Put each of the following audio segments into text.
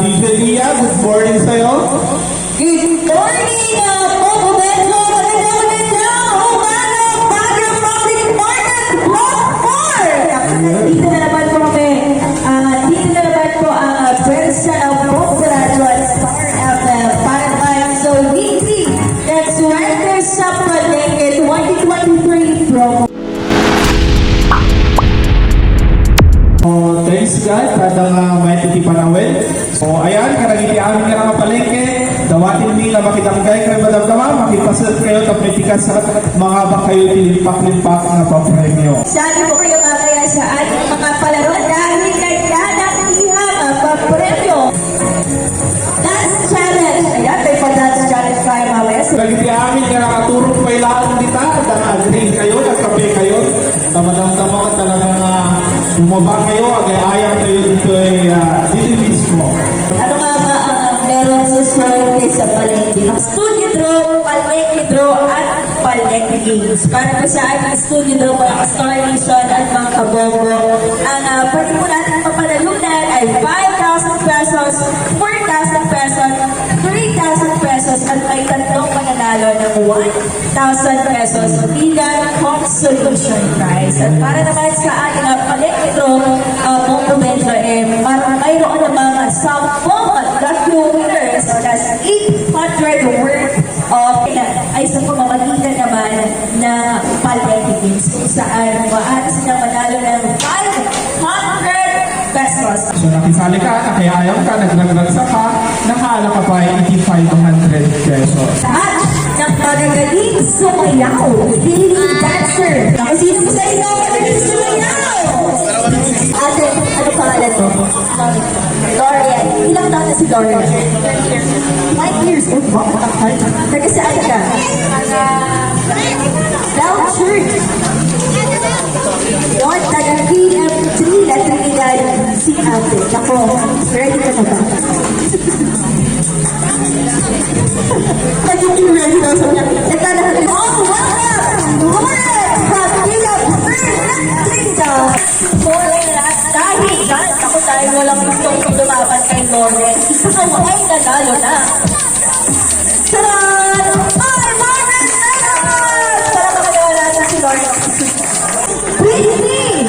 DJ Lia, good morning sa'yo. Good morning, Pogo Metro! Baguio Public Market Block 4! Dito na naman po kami. Dito na naman po ang pwersa ng Pogo Radio at Star FM para naman sa weekly that's Swagger sa Palengke 2023 promo. Thanks God, kadang may titipanawin. So ayan, karagiti amin nga nga palengke. Dawatin mi nga makitangkay kayo madamdama, makipasat kayo tapitikas sa mga bakayo tilimpak-limpak na papremyo. Saan po kayo makaya sa ating mga palaro dahil kailangan ihang ang papremyo. Dance Challenge! Ayan, may pa-Dance Challenge tayo mamaya. Karagiti amin nga nakaturok pa ilaan dita, nag-drink kayo, nagkape kayo. Tamadam-dama ka talagang bumaba kayo, agay-ayang kayo dito dito mismo. Ano nga ba ang meron sa swerte sa Palengke? Studio Draw, Palengke Draw at Palengke Games. Para po sa ating Studio Draw, mga Star Nation at mga kabongo. Ang pwede po natin papanalunan ay 5,000 pesos, 4,000 pesos, 3,000 pesos at may tatlong mananalo ng 1,000 pesos bilang consolation prize. At para naman sa ating Palengke Draw, Pogo Metro, mayroon namang 10 lucky winners plus 800 worth of ay sa pamamagitan naman na Palengke Games kung saan maaari silang manalo ng 500 pesos. So nakisali ka, nakiayang ka, naglaglag ka, nakaala ka pa ay 500 pesos. At ng magagaling sumayaw, daily dancer. Sino po sa inyo magaling sumayaw? Ate, ano pangalan mo? Dorian. Ilang taon na si Dorian? 5 years old. Wow, makakal. Taga saan ka? Down Church. Yun, taga KM3 na Trinidad si ate. Ako, ready ka na ba? Nagiging ready daw sa niya. Nagkalahat. Oh, welcome! Lauren from KM3 Trinidad. Dahil dyan, ako dahil walang gustong lumaban kay Lauren, ikaw ay nanalo na. Taran! Ay, Lauren! Para makagawa natin si Lauren. Britney!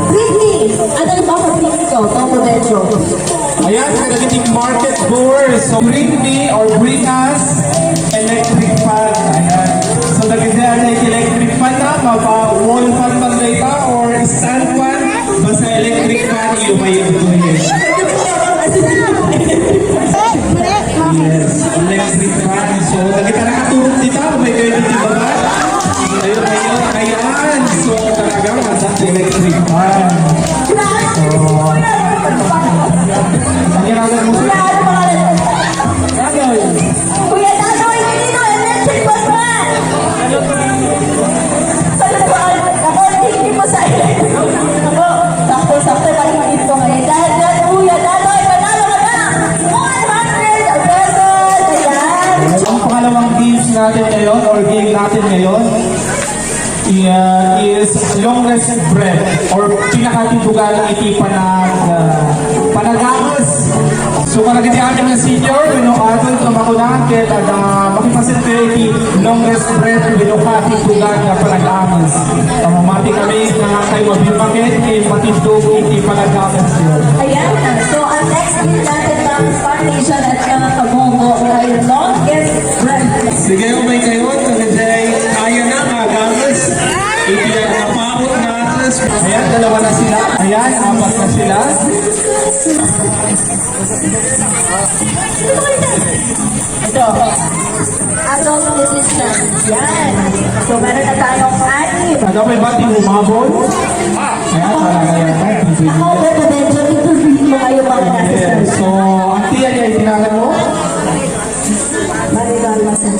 Britney! Anong mapapili ko? Pogo Metro. Ayan, nagagiting market doors. So bring me or bring us electric fan. Ayan. So nagagiting electric fan na, mapa-wall fan man data or stand fan. Basta electric fan, yung may ituloy. Yes, electric fan. So nagita nakaturong dito, may kayo dito ba? Ayan. So talagang nasa electric fan. Ang ginagawa mo siya? Kuya Tatoy, dito, electric bus man! Ako, hindi mo sa electric. Ako, sakto, patingin ko ngayon. Dahil dyan, Kuya Tatoy, panalo ka na! 100 pesos! Ayan! Ang pangalawang games natin ngayon or game natin ngayon is longest breath or pinakatibugan ng itipan ng panagamas. So karagiti ating na senior, aton na makunahan kaya makipasintriti longest breath pinakatibugan ng panagamas. Mamati kami na kayo mabimakit matindog iti panagamas yun. Ayan na. So, ang next game natin ng Star Nation at mga kabongo ay longest breath. Sige, umay kayo. Tagaday, kaya na agamas. Itiyan na paot na atlas. Ayan, dalawa na sila. Ayan, apat na sila. Ito. Atong resistance. Yan. So, meron na tayong 6. Ano may bating humabol? Ayan, talaga yan. Ako, Pogo Metro, interview mo kayo mga nasa Yes, so, auntie, ano yung tinagan mo? Marigal Masan.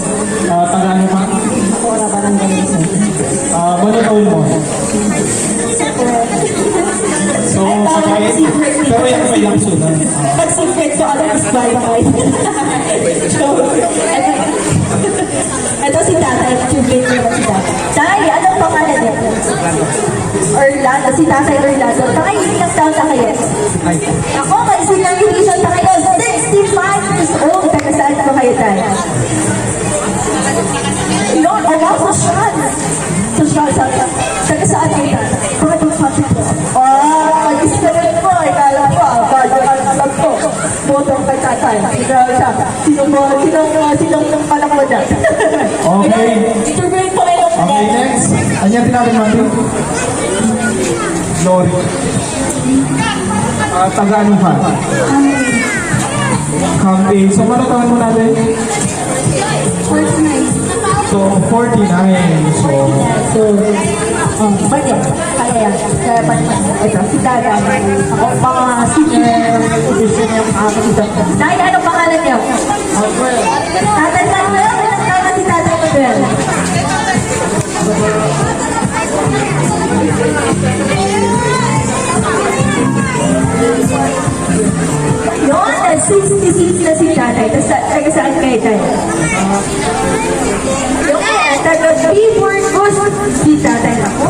Tagaan mo pa? Ako na parang ganyan sa Manunawin mo. So, pero yan may lang sunan. Pag secret ko, alam is bye-bye. Ito si tatay, tubig ko si tatay. Tay, anong pangalan niya? Orlando, si tatay Orlando. Takay, ilang taon na kayo? Ako, may silang hindi siya takay siya, sabi niya, taga saan kayo na? Bakit yung sabi ko? Mag-isipin po, kala ko, bago ka alam ko. Botong kay tatay. Sinong panak mo dyan? Okay. Interview po kayo. Okay, next. Anya tinawag natin? Glory. Taga ano ka? Campaign. So, ano taon mo natin? 49. So, 49. So, Bagay, kaya yan. Kaya pa ito, si Dada. Ako, mga senior edition yung kapatid. Dahil ano pangalan niyo? Tatanda mo yun? Tama si Dada mo din. Yun, 66 na si Tatay. Tapos taga saan kayo tayo? Yung taga Billboard Bus, si Tatay ako.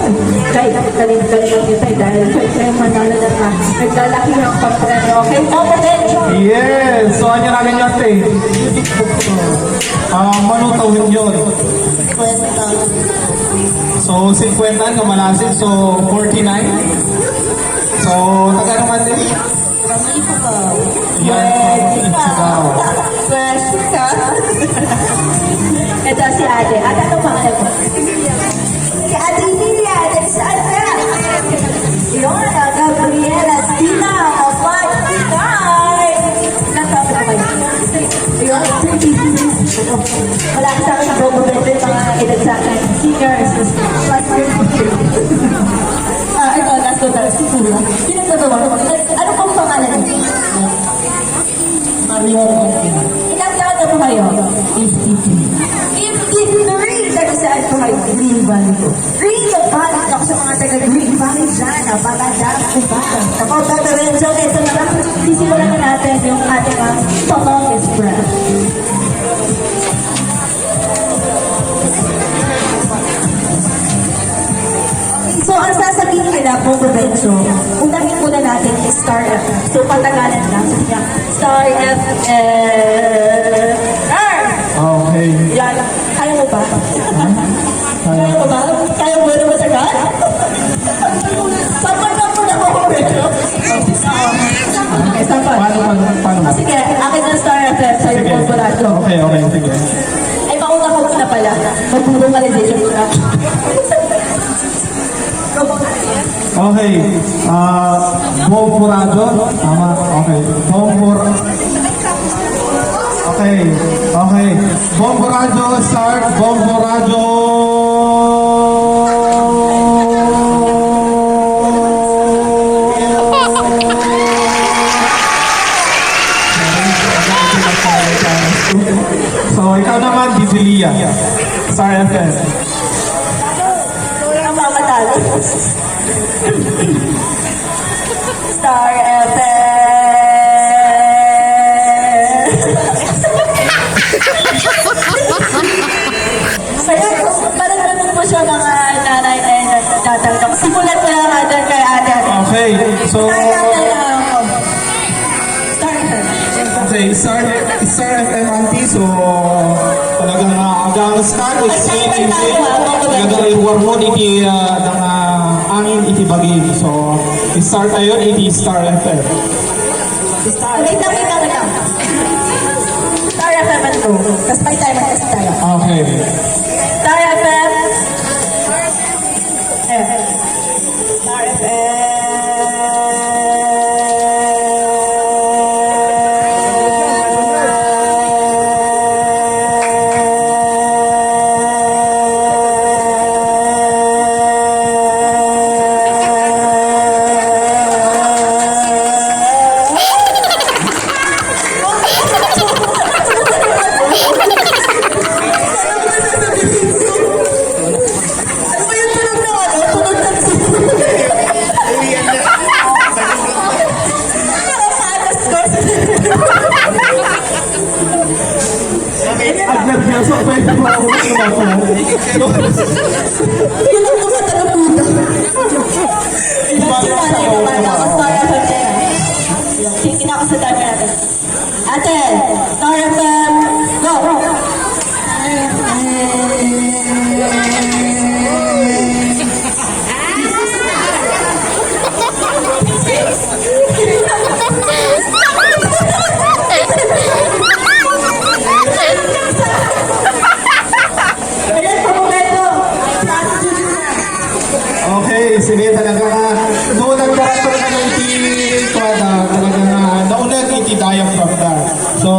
Kaya galing-galing niyo tayo dahil kayo manalo na ka. Naglalaki ang pagpreno. Okay, potential. yes! So, anya namin yung ate? Manutawin yun. So, 50 ang malasin. So, 49. So, taga naman din? Yan, from Ifugao. Fresh ka. Ito si ate. Ate, ano pangalan mo? Si Ate Emilia. Saan ka? Yun, Gabriela Sina. Kapag Pinay. Nasaan ka kayo? Yun, wala ka sa akin sa government mga edad sa akin. Seniors, plus ito, last ko tayo, siguro. Pinagtatawa ko. Ano pong pangalan niyo? Ilang taon na po kayo? 53. 53! Taga saan po kayo? Green Valley po. Green Valley! Ako sa mga taga Green Valley dyan. Napagandang po ba? Ako, Dr. Renzo, ito na lang. Sisimulan na natin yung ating the longest breath. So, ang sasabihin nila po, Roberto, unahin muna natin is Star FM. So, patagalan lang. So, niya, Star FM. Okay. Yan. Kaya mo ba? Kaya mo ba? Kaya mo na masagat? Sapat na po na ako, Roberto. Okay, sapat. Paano? Sige, akin ng Star FM sa'yo po, Roberto. Okay, sige. Ay, mauna ko na pala. Mag-normalization ko na. Okay. Bomborado. Tama. Okay. Okay. Bomborado. Start. Bomborado. So, ikaw naman, Dizilia. Star FM. Ang mamatalo. Star FM. Kaya parang ganun po siya mga nanay na natatanggap. Simulan ko lang natin kay ate. Okay. So, Star FM. okay, Star FM auntie. So, talagang agang scan, explaining talagang reward mo iti ng angin iti bagay. So, start tayo iti Star FM. Wait lang. Star FM man to. Tapos may time at kasi tayo. Okay. Star FM. Star Agad niya, so pwede mo ako lumasa. Yun ang mga talaputa. Tingin ako sa dami natin. Ate, Star FM, go! hindi diaphragm na. So,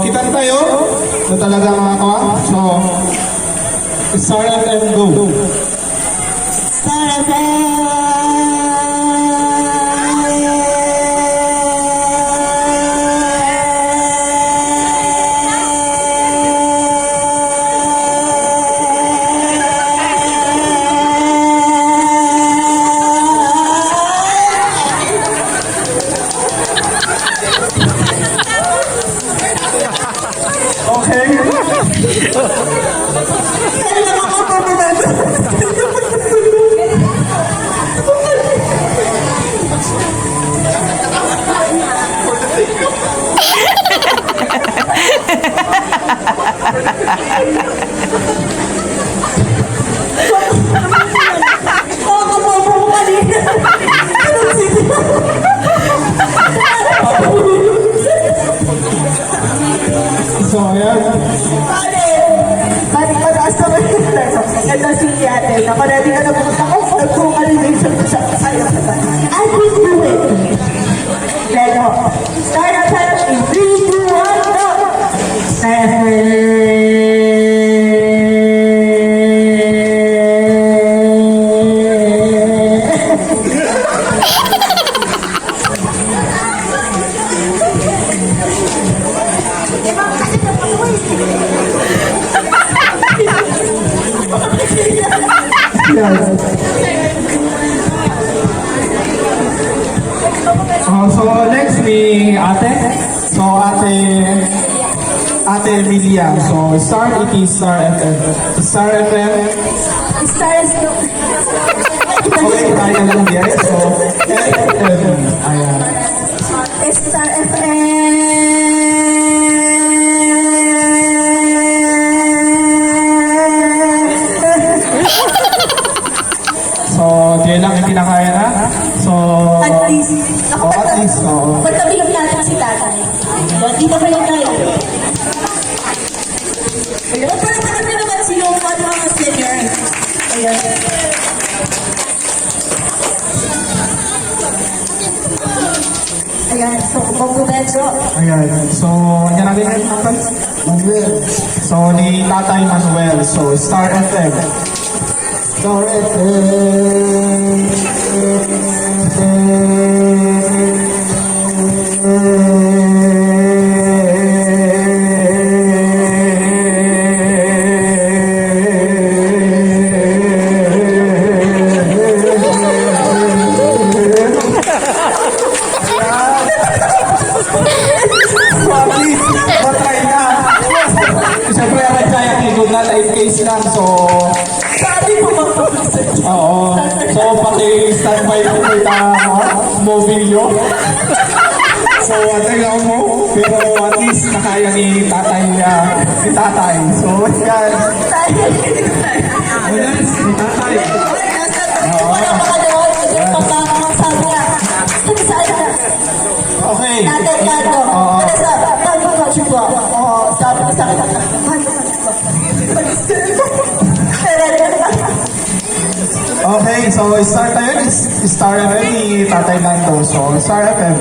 kita tayo na talaga mga kawa. So, start and go. Star Okay. So, ayan. Balik mataas naman yung peso. Ito si ate. Nakaredy ka na bukas ako. Kung animation ko siya. Ayaw ko ba? I will do it. Pero, start na tayo in 3, 2, 1, go! So next ni ate. So ate Emilia. So Star it is Star FM. Star FM. Stars to. Okay, kaya lang yan. So FM. Ayan. Star FM. So di lang yung kinakaya na. So At least. Oh, at least, oo. Pagtabihan natin si tatay. Dito pa lang tayo. Ayun, parang naman naman sino ang mga senior. Ayun. Ayan, so Bongo Benjo. Ayan. So, yan natin yung tatay. Manuel. So, ni Tatay Manuel. So, Star FM. Star Patay na. Siyempre, ang kaya kikod na live case lang. So, Sabi po magpapasok. oo. So, paki-standby po kita mobilyo. So, atay mo. Pero at least nakaya ni tatay. So, yan. Ayan, si tatay. Okay. Okay, so start tayo. Start FM ni Tatay Lando. So, Star FM.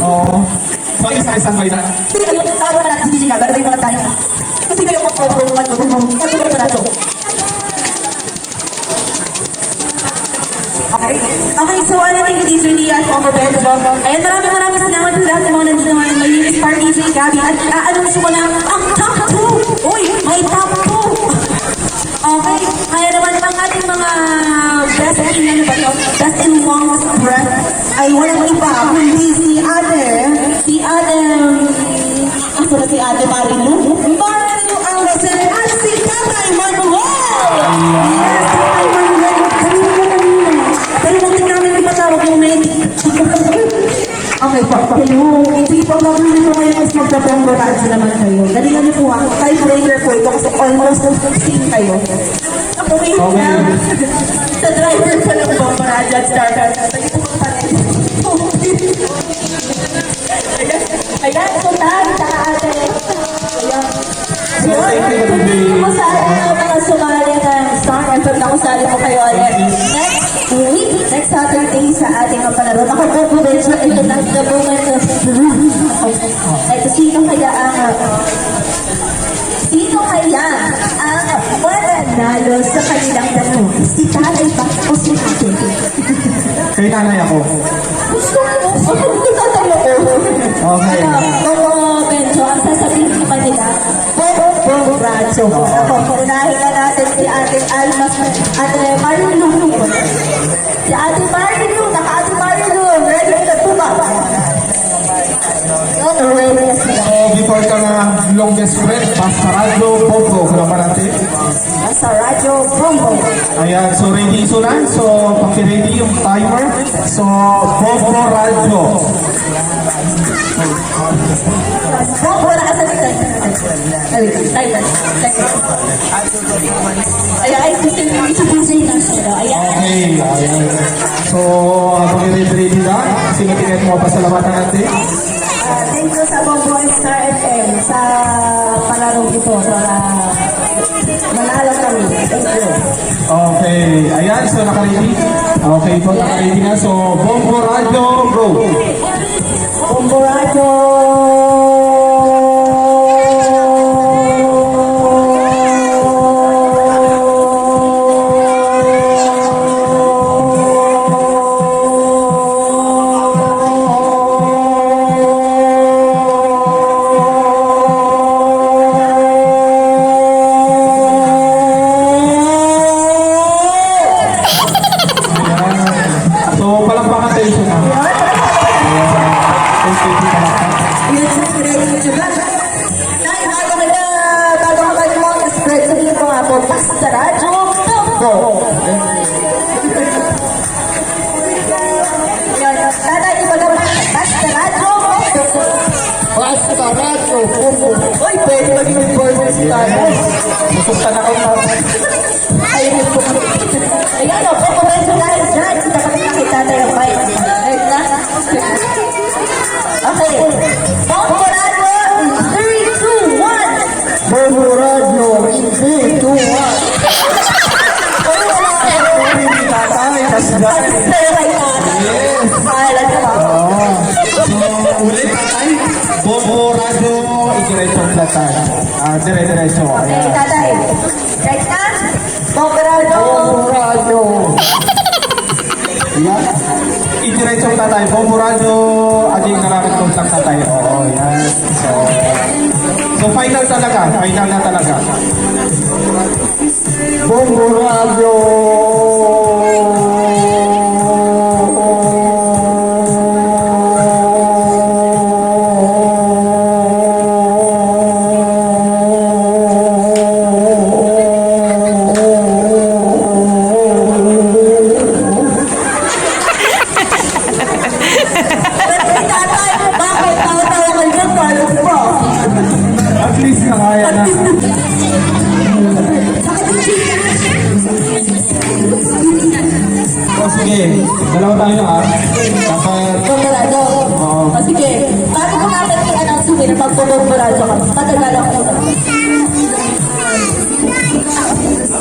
Oo. So, isa-isang may na. Okay, so ano natin yung teacher ni Bongo Benjo. Ayan, maraming salamat sa lahat ng mga nandito naman. My name is Park DJ Gabby at i-announce ko lang ang top 2. Uy, may top 2. Okay, kaya naman ang ating mga best in ano ba to? Best in Wong's breath ay walang iba kundi si Ate Marilu. Marilu Alvesen at si Tatay Manuel. Yes, Tatay Manuel. Kanina. Pero huwag din namin ipatawag yung medic. Okay po. Hello. Sige po, mag-uwi po kayo mas magpapanggoransya naman kayo. Galingan niyo po ha. Tiebreaker po ito kasi almost 16 kayo. Okay na. Sa drive. Judge Dardan. Pwede po pa rin. Ayan, sultan, tsaka ate. Ayan. Thank you po sa mga sumali ng star. I'm sure na kusali po kayo ulit. Next week, next Saturday sa ating mga palaro. Ako po po rin sa ito ng the moment of truth. Ito, sino kaya ang mananalo sa kanilang tanong? Si tatay ba o si ate? Kay nanay ako. Gusto mo? Ako tatay ako. Okay. Medyo ang sasabihin ko kanila, Bobo Bracho. Ako, unahin na natin si Ate Almas, Ate Marilu. Si Ate Marilu, naka-Ate Marilu. Ready na po ba? Ano, ready na sila. So, before ka na longest friend, basta radyo, Bobo. Kaya pa natin. Sa radyo, Bombo. Ayan, so ready sunan. So, paki-ready yung timer. So, Bobo radyo. Bombo na sa likod. Timer. Ayan, ay, si na siya. Ayan. Okay, ayan. So, habang i-ready na, sinitingin mo pasalamatan natin. Thank you sa Bombo Star FM sa palarong ito para manalo kami. Thank you. Okay, ayan, so naka-ready. Okay po, naka-ready na. So, Bombo radyo, bro. Bombo Radio. So, palakpakan tayo siya na. Basta radyo, Bombo. Tatay, iba naman. Basta radyo, Bombo. Basta radyo, Bombo. Uy, pwede maging important si tatay. Musuktan ako na. Ayun po. Ayan o, Bombo Radyo dahil dyan. Kita pa kita kay tatay ang bike. Ayun na. Okay. Bombo Radyo in 3, 2, 1. Bombo radyo, in 3, 2, 1. Tatay, kasga. Yes. Mahalan ka ba? So, ulit tatay. Bombo radyo, ikiretso ang tatay. Dire-diretso. Okay, tatay. Right na? Bombo Radyo. Bombo radyo. Yan. Idiretso ang tatay. Bombo radyo, aging nararamdaman ng tatay. Oo, yan. So final talaga. Final na talaga. Bombo radyo. Tatay, bakit tawa-tawa ka dyan? Paano po? At least nakaya na. O sige, dalawa tayo Dapat, Bombo Radyo. Oo. O sige, bago ko natin i-announce yung na Bombo Radyo ka, matagalang ko.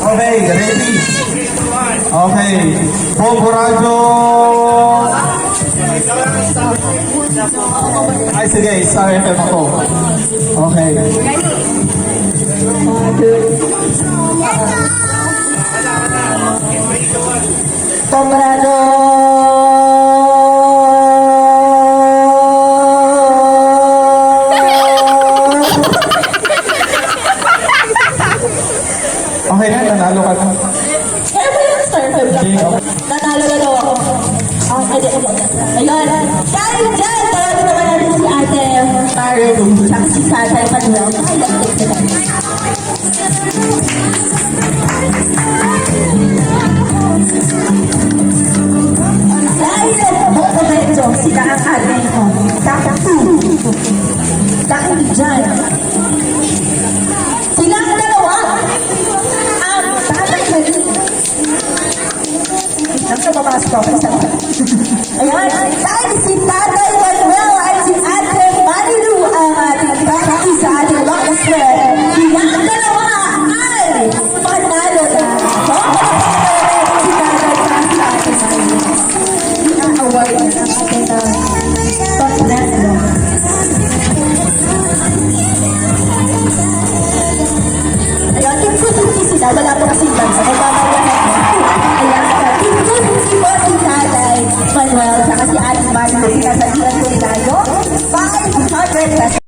okay, ready? Okay, Bombo radyo. Ay sige, Star FM ako. Okay. Bombo Radyo. Okay na, nanalo ka na. Kaya ba yung Star FM lang? Nanalo na daw ako. Ayun. Dahil dyan, tawagin naman natin si Ate Marilu. Tsaka si Tatay Manuel. Dahil sa Bombo Radyo, sila ang ating dahil dyan. Silang dalawa ang Tatay Manuel. lang sa pumasok. Ayan, dahil si Tatay Manuel at si Ate Marilu ang ating trustee sa ating Lucas Square. Yung dalawa ay panalo na. Si Tatay pa sa ating Marilu. Ina-award na ang ating top-dress, no? Ayan, Team 250 sila. Wala po kasing bansa. Nagmamaya na. Ayan, Team 250 po si Tatay Manuel. Saka si Ate Marilu. Sinasabihan ko nila yung 500 pesos.